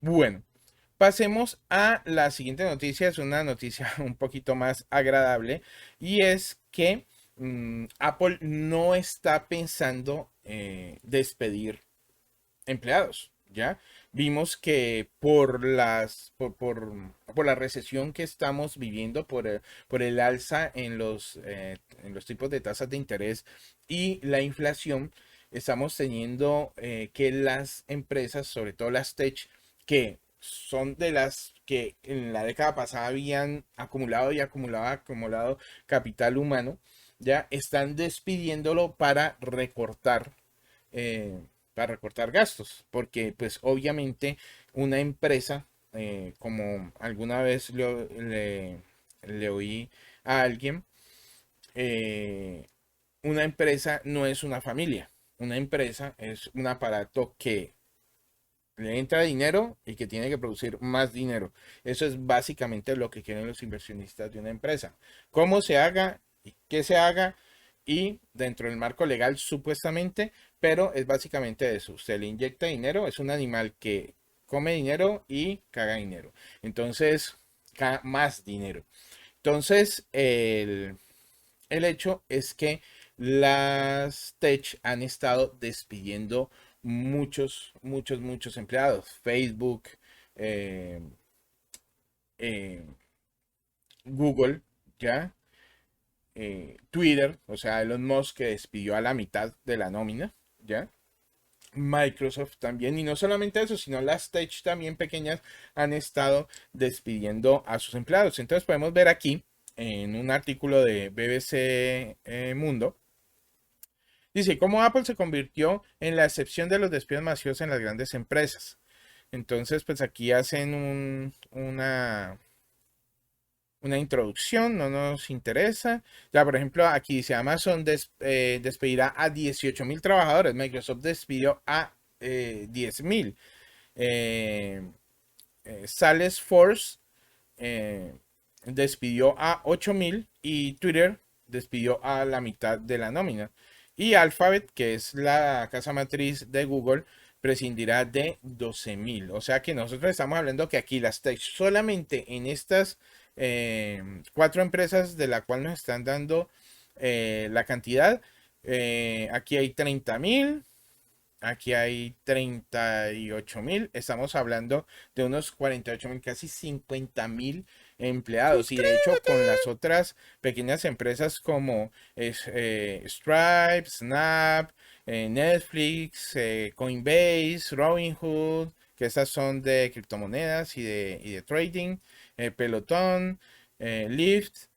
Bueno, pasemos a la siguiente noticia. Es una noticia un poquito más agradable y es que Apple no está pensando despedir empleados, ¿ya? Vimos que por la recesión que estamos viviendo, por el alza en los tipos de tasas de interés y la inflación, estamos teniendo que las empresas, sobre todo las tech, que son de las que en la década pasada habían acumulado y acumulado capital humano, ya están despidiéndolo eh, para recortar gastos, porque pues obviamente una empresa, como alguna vez le oí a alguien, eh, una empresa no es una familia, una empresa es un aparato que le entra dinero y que tiene que producir más dinero. Eso es básicamente lo que quieren los inversionistas de una empresa. Cómo se haga y qué se haga y dentro del marco legal supuestamente, pero es básicamente eso. Usted le inyecta dinero, es un animal que come dinero y caga dinero. Entonces, más dinero. Entonces, el hecho es que las tech han estado despidiendo muchos empleados. Facebook, eh, eh, Google, ¿ya? Twitter, o sea, Elon Musk que despidió a la mitad de la nómina, ¿ya? Microsoft también, y no solamente eso, sino las tech también pequeñas han estado despidiendo a sus empleados. Entonces podemos ver aquí en un artículo de BBC Mundo. Dice, ¿cómo Apple se convirtió en la excepción de los despidos masivos en las grandes empresas? Entonces, pues aquí hacen una introducción, no nos interesa. Ya, por ejemplo, aquí dice Amazon despedirá a 18.000 trabajadores, Microsoft despidió a 10.000. Eh, Salesforce eh, despidió a 8.000 y Twitter despidió a la mitad de la nómina. Y Alphabet, que es la casa matriz de Google, prescindirá de 12.000. O sea que nosotros estamos hablando que aquí las tech solamente en estas cuatro empresas de la cual nos están dando la cantidad. Aquí hay 30.000. Aquí hay 38.000. Estamos hablando de unos 48.000, casi 50.000 empleados. Y de hecho, con las otras pequeñas empresas como Stripe, Snap, Netflix, Coinbase, Robinhood, que estas son de criptomonedas y de trading, Peloton, Lyft.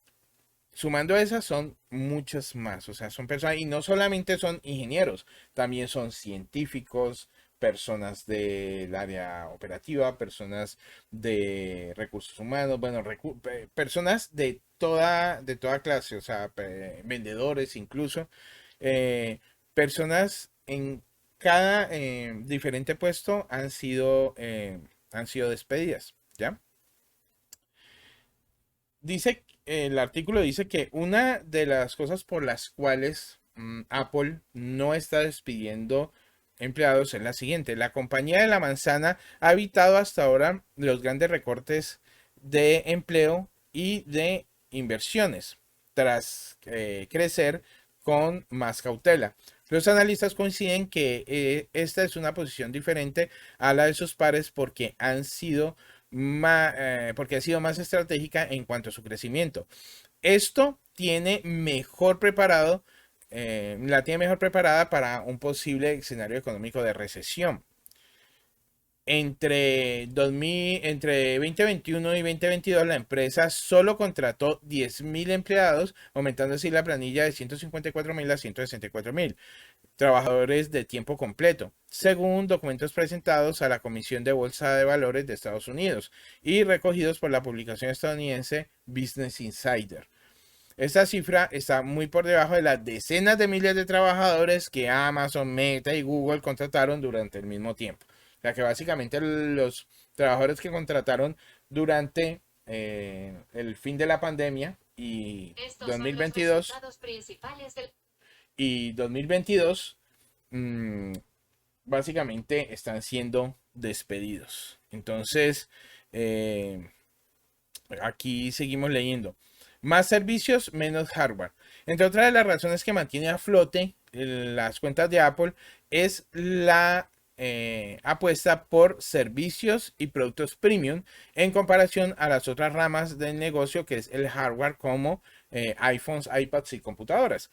Sumando a esas son muchas más, o sea, son personas, y no solamente son ingenieros, también son científicos, personas del área operativa, personas de recursos humanos, bueno, personas de toda clase, o sea, vendedores incluso, eh, personas en cada diferente puesto han sido despedidas, ¿ya? El artículo dice que una de las cosas por las cuales Apple no está despidiendo empleados es la siguiente. La compañía de la manzana ha evitado hasta ahora los grandes recortes de empleo y de inversiones tras crecer con más cautela. Los analistas coinciden que esta es una posición diferente a la de sus pares porque ha sido más estratégica en cuanto a su crecimiento. Esto la tiene mejor preparada para un posible escenario económico de recesión. Entre 2021 y 2022, la empresa solo contrató 10.000 empleados, aumentando así la planilla de 154.000 a 164.000 trabajadores de tiempo completo, según documentos presentados a la Comisión de Bolsa de Valores de Estados Unidos y recogidos por la publicación estadounidense Business Insider. Esta cifra está muy por debajo de las decenas de miles de trabajadores que Amazon, Meta y Google contrataron durante el mismo tiempo. O sea que básicamente los trabajadores que contrataron durante el fin de la pandemia Estos son los 2022 resultados principales del... y 2022 mmm, básicamente están siendo despedidos. Entonces, aquí seguimos leyendo. Más servicios, menos hardware. Entre otras de las razones que mantiene a flote las cuentas de Apple es la apuesta por servicios y productos premium en comparación a las otras ramas del negocio que es el hardware como iPhones, iPads y computadoras.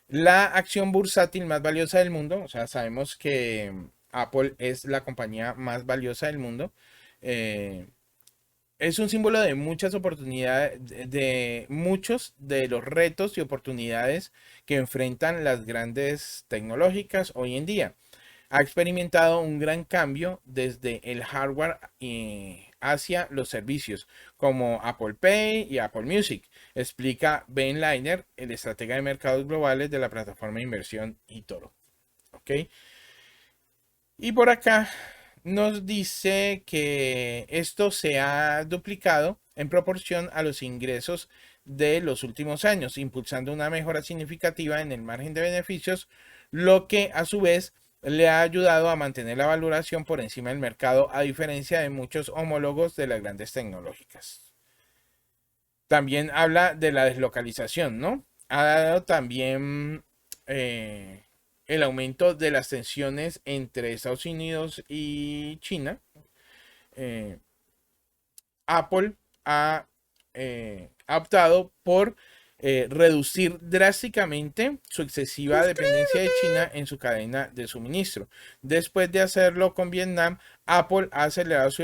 La acción bursátil más valiosa del mundo, o sea, sabemos que Apple es la compañía más valiosa del mundo. Es un símbolo de muchas oportunidades, de muchos de los retos y oportunidades que enfrentan las grandes tecnológicas hoy en día. Ha experimentado un gran cambio desde el hardware hacia los servicios como Apple Pay y Apple Music, explica Ben Liner, el estratega de mercados globales de la plataforma de inversión eToro. ¿Ok? Y por acá nos dice que esto se ha duplicado en proporción a los ingresos de los últimos años, impulsando una mejora significativa en el margen de beneficios, lo que a su vez le ha ayudado a mantener la valoración por encima del mercado, a diferencia de muchos homólogos de las grandes tecnológicas. También habla de la deslocalización, ¿no? Ha dado también el aumento de las tensiones entre Estados Unidos y China. eh, Apple ha optado por reducir drásticamente su excesiva dependencia de China en su cadena de suministro. Después de hacerlo con Vietnam, Apple ha acelerado su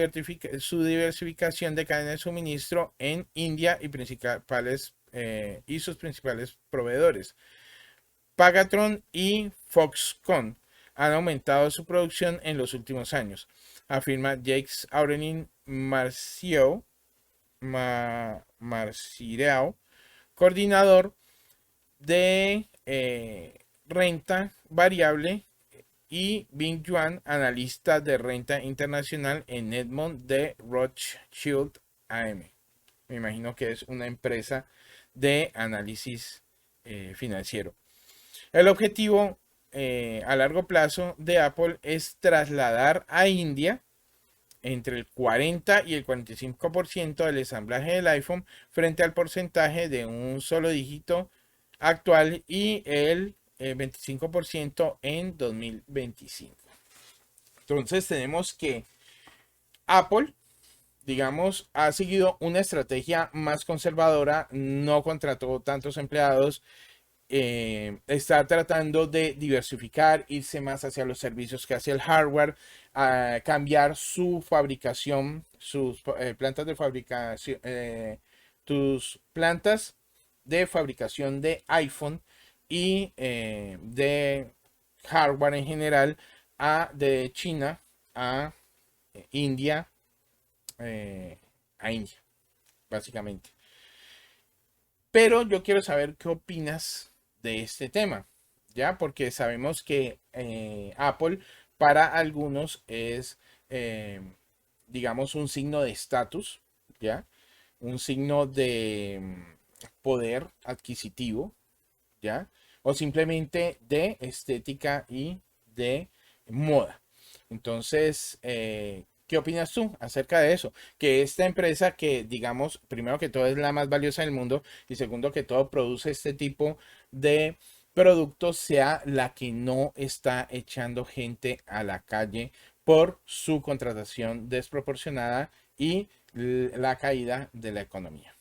diversificación de cadena de suministro en India y sus principales proveedores. Pagatron y Foxconn han aumentado su producción en los últimos años, afirma Jacques Aurelin Marcireau, coordinador de renta variable, y Bing Yuan, analista de renta internacional en Edmond de Rothschild AM. Me imagino que es una empresa de análisis financiero. El objetivo a largo plazo de Apple es trasladar a India entre el 40 y el 45% del ensamblaje del iPhone frente al porcentaje de un solo dígito actual y el 25% en 2025. Entonces tenemos que Apple, digamos, ha seguido una estrategia más conservadora, no contrató tantos empleados, está tratando de diversificar, irse más hacia los servicios que hacia el hardware, cambiar su fabricación, sus plantas de fabricación, tus plantas de fabricación de iPhone y de hardware en general de China a India, a India, básicamente. Pero yo quiero saber qué opinas de este tema, ¿ya? Porque sabemos que Apple para algunos es, digamos, un signo de estatus, ¿ya? Un signo de poder adquisitivo, ¿ya? O simplemente de estética y de moda. Entonces, ¿qué opinas tú acerca de eso? Que esta empresa que, digamos, primero que todo es la más valiosa del mundo y segundo que todo produce este tipo de productos sea la que no está echando gente a la calle por su contratación desproporcionada y la caída de la economía.